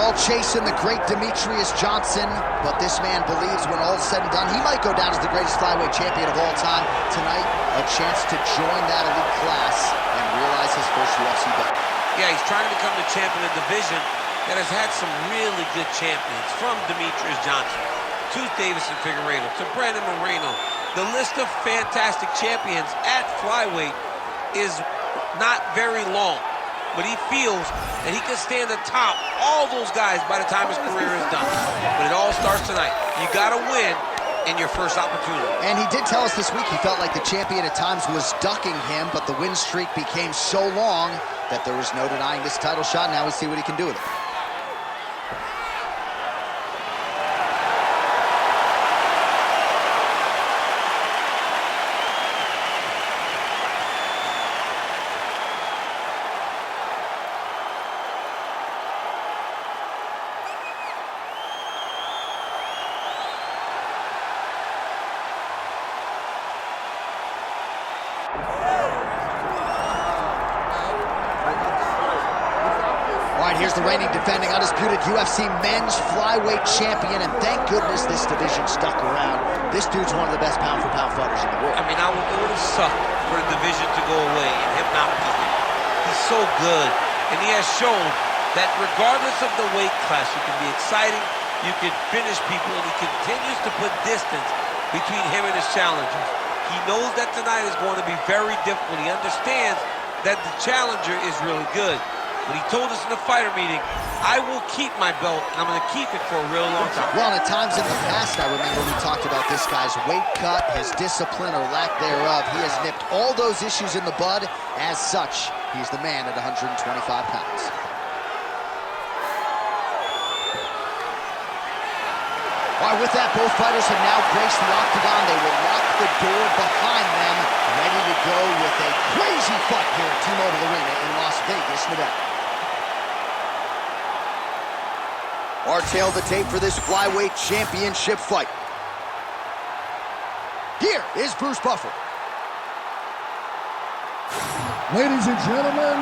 all chasing the great Demetrius Johnson, but this man believes when all's said and done, he might go down as the greatest flyweight champion of all time. Tonight, a chance to join that elite class and realize his first UFC belt. Yeah, he's trying to become the champion of the division that has had some really good champions, from Demetrius Johnson to Davison Figueiredo to Brandon Moreno. The list of fantastic champions at flyweight is not very long, but he feels that he can stand atop all those guys by the time his career is done. But it all starts tonight. You gotta win in your first opportunity. And he did tell us this week he felt like the champion at times was ducking him, but the win streak became so long that there was no denying this title shot. Now we see what he can do with it. Here's the reigning, defending, undisputed UFC men's flyweight champion, and thank goodness this division stuck around. This dude's one of the best pound-for-pound fighters in the world. I mean, it would have sucked for the division to go away and him not be here. He's so good, and he has shown that regardless of the weight class, you can be exciting, you can finish people, and he continues to put distance between him and his challengers. He knows that tonight is going to be very difficult. He understands that the challenger is really good. But he told us in the fighter meeting, I will keep my belt, and I'm going to keep it for a real long time. Well, and at times in the past, I remember we talked about this guy's weight cut, his discipline or lack thereof. He has nipped all those issues in the bud. As such, he's the man at 125 pounds. All right, with that, both fighters have now graced the octagon. They will lock the door behind them, ready to go with a crazy fight here at T-Mobile Arena in Las Vegas, Nevada. Our tail of the tape for this flyweight championship fight. Here is Bruce Buffer. Ladies and gentlemen,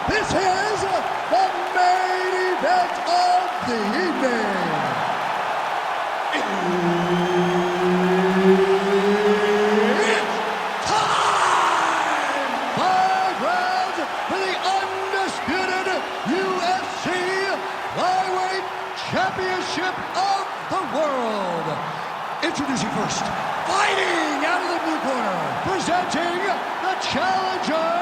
this is the main event of the evening. It's time! 5 rounds for the undisputed UFC Flyweight Championship of the world. Introducing first, fighting out of the blue corner, presenting the challenger,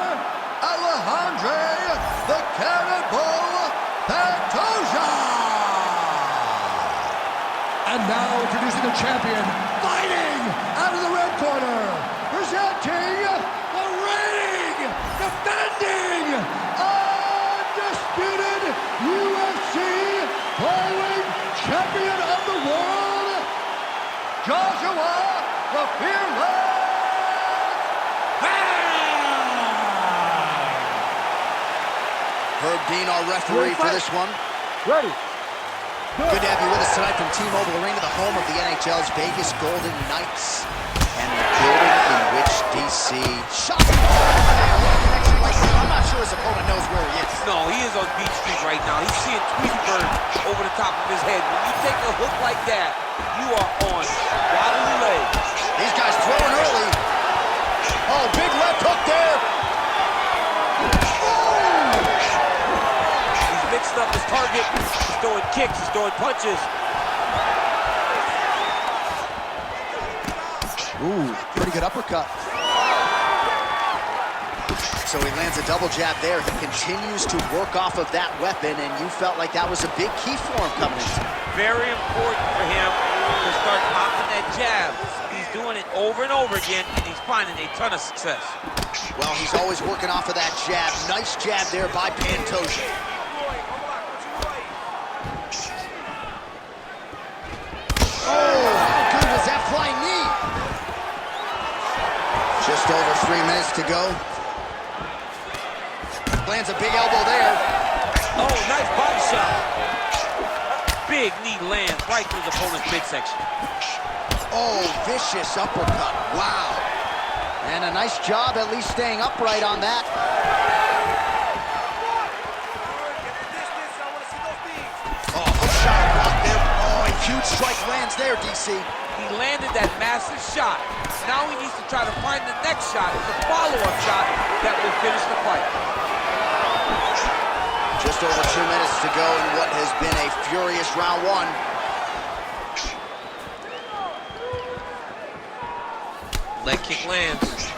Alexandre the Cannonball Pantoja. And now introducing the champion, fighting out of the red corner, presenting the reigning, defending, undisputed UFC flyweight champion of the world, Joshua the Fearless Herb Dean, our referee for this one. Ready. Good to have you with us tonight from T-Mobile Arena, the home of the NHL's Vegas Golden Knights, and the building in which DC shot. I'm not sure his opponent knows where he is. No, he is on Beach Street right now. He's seeing Tweety Bird over the top of his head. When you take a hook like that, you are on wobbly legs. These guys throwing early. Oh, big left hook there. He's mixed up his target. He's throwing kicks, he's throwing punches. Ooh, pretty good uppercut. So he lands a double jab there. He continues to work off of that weapon, and you felt like that was a big key for him coming in. Very important for him to start popping that jab. He's doing it over and over again, and he's finding a ton of success. Well, he's always working off of that jab. Nice jab there by Pantoja. Oh, how good was that flying knee? Just over 3 minutes to go. Lands a big elbow there. Oh, nice body shot. Big knee lands right through the opponent's midsection. Oh, vicious uppercut. Wow. And a nice job at least staying upright on that. Oh, huge strike lands there, DC. He landed that massive shot. Now he needs to try to find the next shot, the follow-up shot that will finish the fight. Just over 2 minutes to go in what has been a furious round one. Leg kick lands.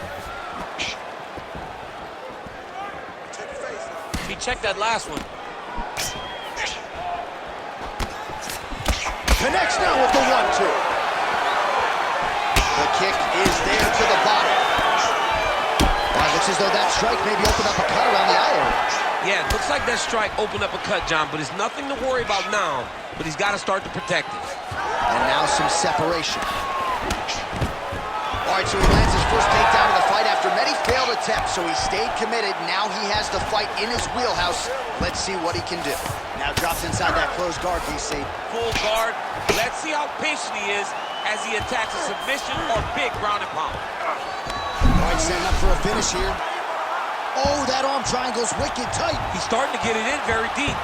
He checked that last one. Connects now with the 1-2. The kick is there to the bottom. Looks as though that strike maybe opened up a cut around the eye area. Yeah, it looks like that strike opened up a cut, John, but it's nothing to worry about now, but he's got to start to protect it. And now some separation. All right, so he lands his first takedown of the fight after many failed attempts, so he stayed committed. Now he has the fight in his wheelhouse. Let's see what he can do. Now drops inside that closed guard, DC. Full guard. Let's see how patient he is as he attacks a submission or big ground and pound. All right, setting up for a finish here. Oh, that arm triangle's wicked tight. He's starting to get it in very deep.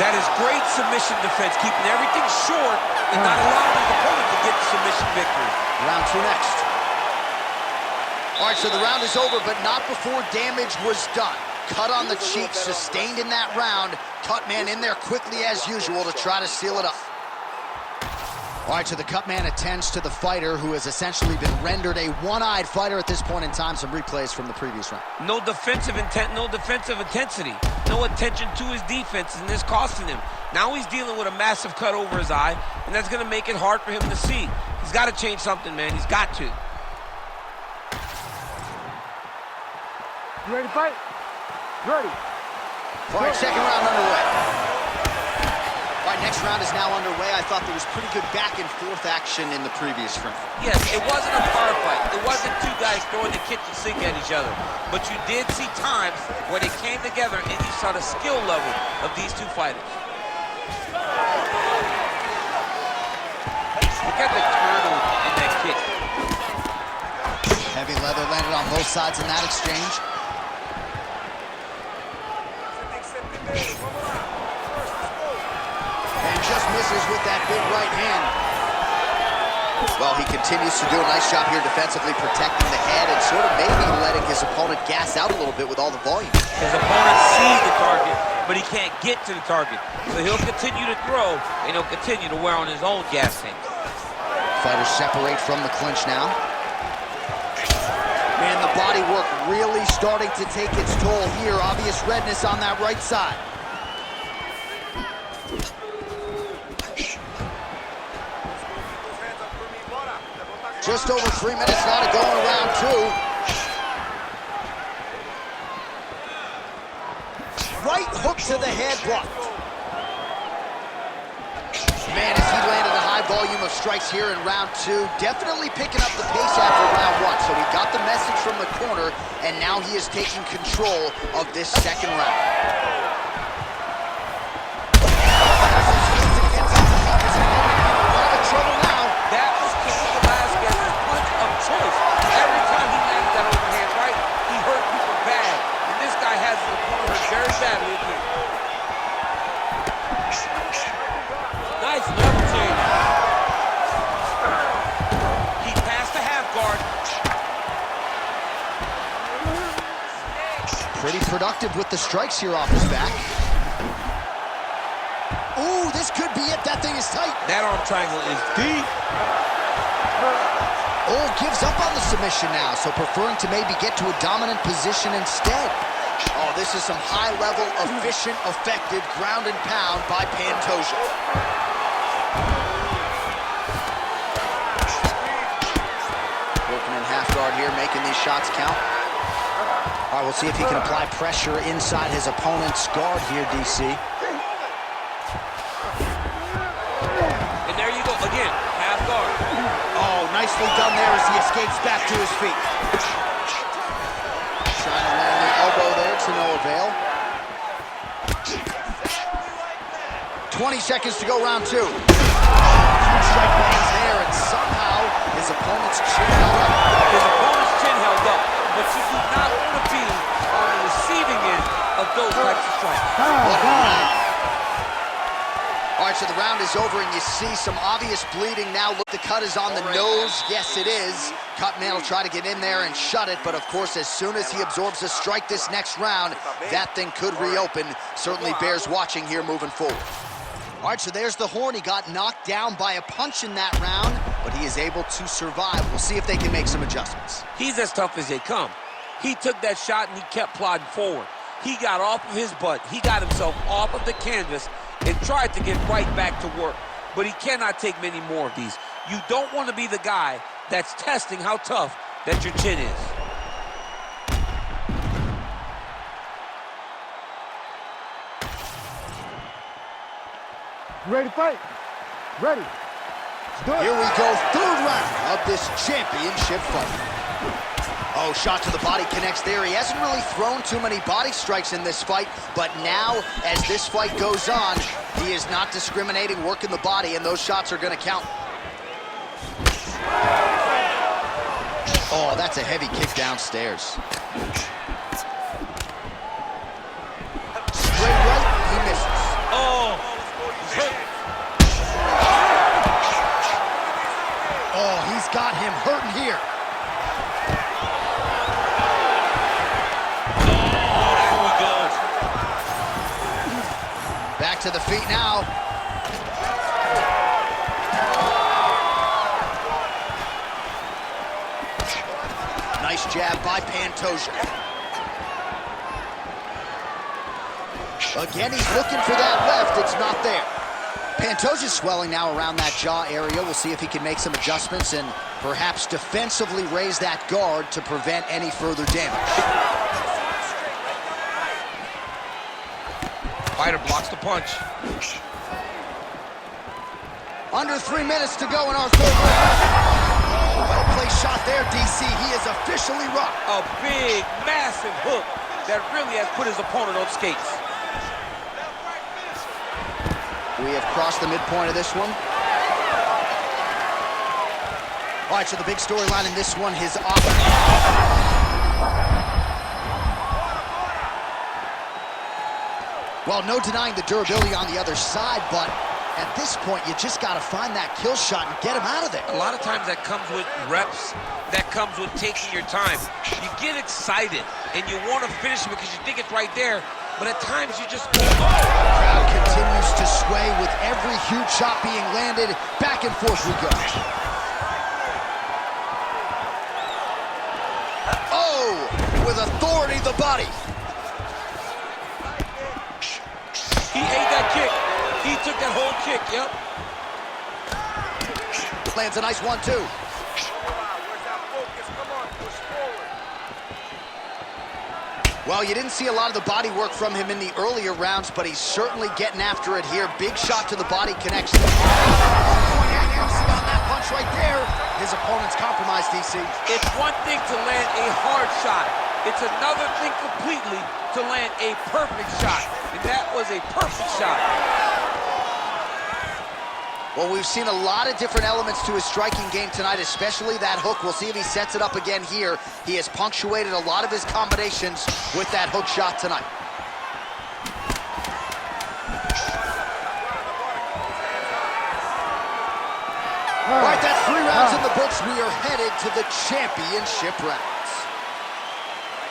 That is great submission defense, keeping everything short and not allowing his opponent to get the submission victory. Round 2 next. All right, so the round is over, but not before damage was done. Cut on the cheek, sustained in that round. Cut man in there quickly as usual to try to seal it up. All right, so the cut man attends to the fighter who has essentially been rendered a one-eyed fighter at this point in time. Some replays from the previous round. No defensive intent, no defensive intensity. No attention to his defense, and this costing him. Now he's dealing with a massive cut over his eye, and that's going to make it hard for him to see. He's got to change something, man. He's got to. You ready to fight? Ready. All right, second round underway. All right, next round is now underway. I thought there was pretty good back and forth action in the previous round. Yes, it wasn't a firefight. It wasn't two guys throwing the kitchen sink at each other. But you did see times where they came together and you saw the skill level of these two fighters. Look at the turtle in that kick. Heavy leather landed on both sides in that exchange. And just misses with that big right hand. Well, he continues to do a nice job here defensively, protecting the head and sort of maybe letting his opponent gas out a little bit with all the volume. His opponent sees the target, but he can't get to the target. So he'll continue to throw, and he'll continue to wear on his own gas tank. Fighters separate from the clinch now. Man, the body work really starting to take its toll here. Obvious redness on that right side. Just over 3 minutes now to go in round 2. Right hook to the head blocked. Man, as he landed a high volume of strikes here in round 2, definitely picking up the pace after round 1. So he got the message from the corner, and now he is taking control of this second round. Nice level change. He passed the half guard. Pretty productive with the strikes here off his back. Ooh, this could be it. That thing is tight. That arm triangle is deep. Oh, gives up on the submission now, so preferring to maybe get to a dominant position instead. Oh, this is some high-level, efficient, effective ground and pound by Pantoja. Working in half guard here, making these shots count. All right, we'll see if he can apply pressure inside his opponent's guard here, DC. And there you go, again, half guard. Oh, nicely done there as he escapes back to his feet. Trying to land the elbow there to no avail. 20 seconds to go, round 2. Huge strike lands there, and opponent's chin held up. His opponent's chin held up, but you do not want to be on the receiving end of those types of strikes. What a round. All right, so the round is over, and you see some obvious bleeding now. Look, the cut is on the nose. Yes, it is. Cutman will try to get in there and shut it, but of course, as soon as he absorbs a strike this next round, that thing could reopen. Certainly bears watching here moving forward. All right, so there's the Horn. He got knocked down by a punch in that round, but he is able to survive. We'll see if they can make some adjustments. He's as tough as they come. He took that shot and he kept plodding forward. He got off of his butt. He got himself off of the canvas and tried to get right back to work. But he cannot take many more of these. You don't want to be the guy that's testing how tough that your chin is. You ready to fight? Ready. Here we go, third round of this championship fight. Oh, shot to the body connects there. He hasn't really thrown too many body strikes in this fight, but now, as this fight goes on, he is not discriminating, working the body, and those shots are going to count. Oh, that's a heavy kick downstairs. Straight right, he misses. Oh, oh, he's got him hurting here. Back to the feet now. Nice jab by Pantoja. Again, he's looking for that left. It's not there. Pantoja's swelling now around that jaw area. We'll see if he can make some adjustments and perhaps defensively raise that guard to prevent any further damage. Fighter blocks the punch. Under 3 minutes to go in our third round. Well-placed shot there, DC. He is officially rocked. A big, massive hook that really has put his opponent on skates. We have crossed the midpoint of this one. All right, so the big storyline in this one, his offense. Well, no denying the durability on the other side, but at this point, you just got to find that kill shot and get him out of there. A lot of times that comes with reps, that comes with taking your time. You get excited, and you want to finish it because you think it's right there, but at times you just hold on. The crowd continues to sway with every huge shot being landed. Back and forth we go. Oh, with authority, the body. He ate that kick. He took that whole kick, yep. Lands a nice 1-2. Well, you didn't see a lot of the body work from him in the earlier rounds, but he's certainly getting after it here. Big shot to the body connects. On that punch right there. His opponent's compromised, DC. It's one thing to land a hard shot. It's another thing completely to land a perfect shot. And that was a perfect shot. Well, we've seen a lot of different elements to his striking game tonight, especially that hook. We'll see if he sets it up again here. He has punctuated a lot of his combinations with that hook shot tonight. All right, that's 3 rounds in the books. We are headed to the championship rounds.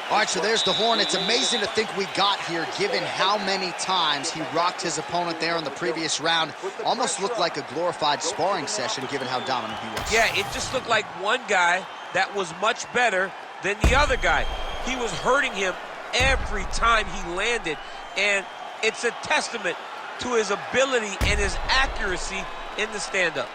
All right, so there's the Horn. It's amazing to think we got here, given how many times he rocked his opponent there in the previous round. Almost looked like a glorified sparring session, given how dominant he was. Yeah, it just looked like one guy that was much better than the other guy. He was hurting him every time he landed, and it's a testament to his ability and his accuracy in the stand-up.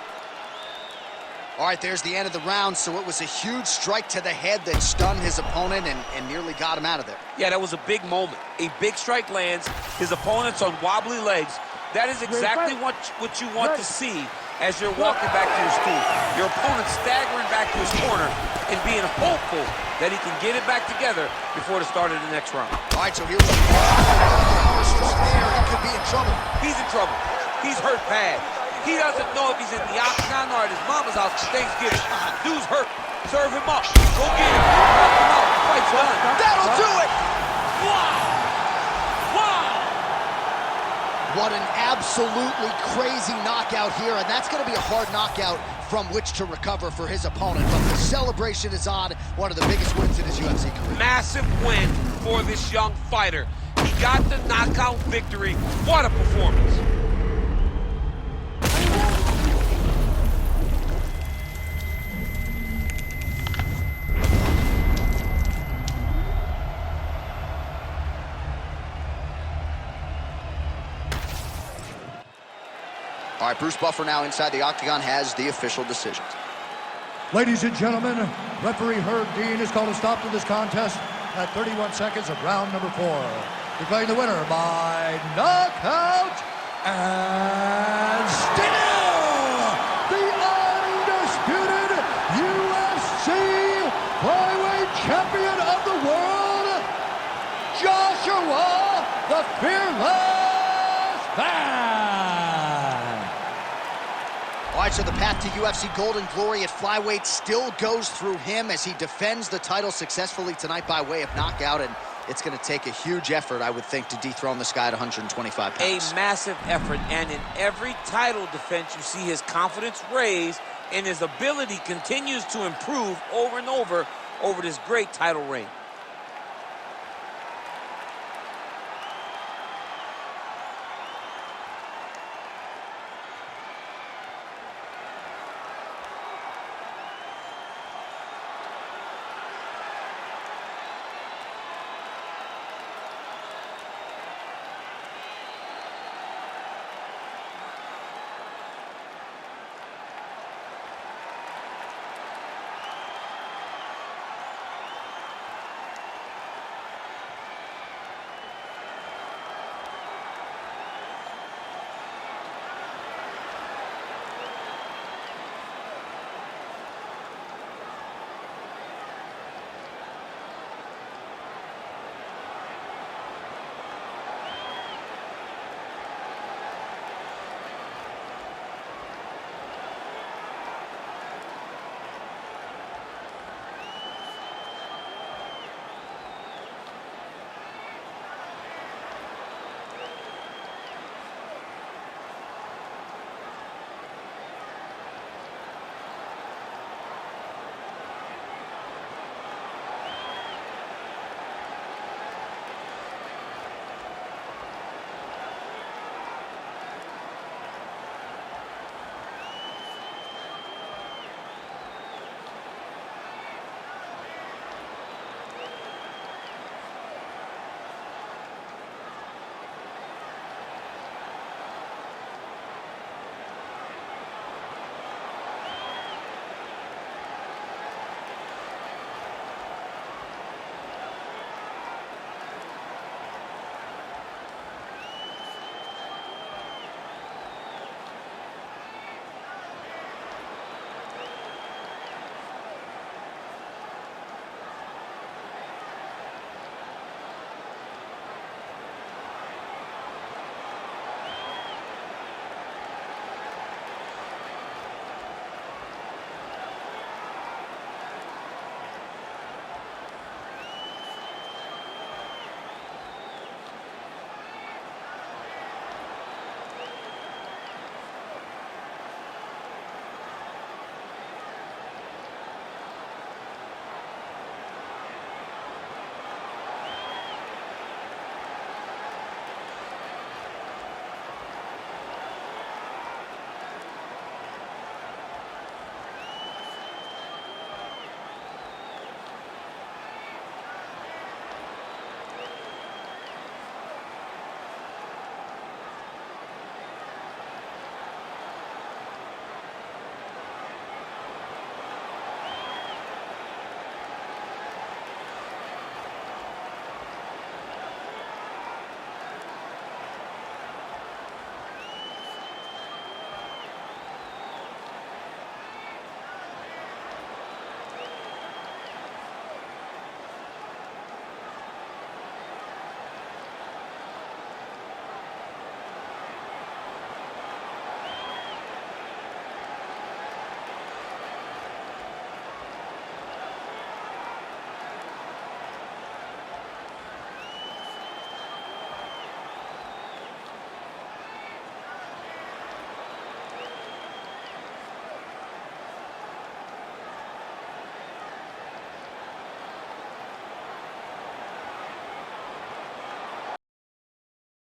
All right, there's the end of the round, so it was a huge strike to the head that stunned his opponent and nearly got him out of there. Yeah, that was a big moment. A big strike lands, his opponent's on wobbly legs. That is exactly what you want to see as you're walking back to your stool. Your opponent staggering back to his corner and being hopeful that he can get it back together before the start of the next round. All right, so here we go. Power strike there. He could be in trouble. He's in trouble. He's hurt bad. He doesn't know if he's in the octagon or at his mama's house for Thanksgiving. Dude's hurt. Serve him up. Go get him. Knock him out. The fight's done. That'll do it! Wow! Wow! What an absolutely crazy knockout here, and that's going to be a hard knockout from which to recover for his opponent. But the celebration is on, one of the biggest wins in his UFC career. Massive win for this young fighter. He got the knockout victory. What a performance. All right, Bruce Buffer now inside the octagon has the official decisions. Ladies and gentlemen, referee Herb Dean has called a stop to this contest at 31 seconds of round number 4. Declaring the winner by knockout and still the undisputed UFC flyweight champion of the world, Joshua the Fearless Man. All right, so the path to UFC Golden Glory at flyweight still goes through him as he defends the title successfully tonight by way of knockout, and it's going to take a huge effort, I would think, to dethrone this guy at 125 pounds. A massive effort, and in every title defense, you see his confidence raise and his ability continues to improve over and over this great title reign.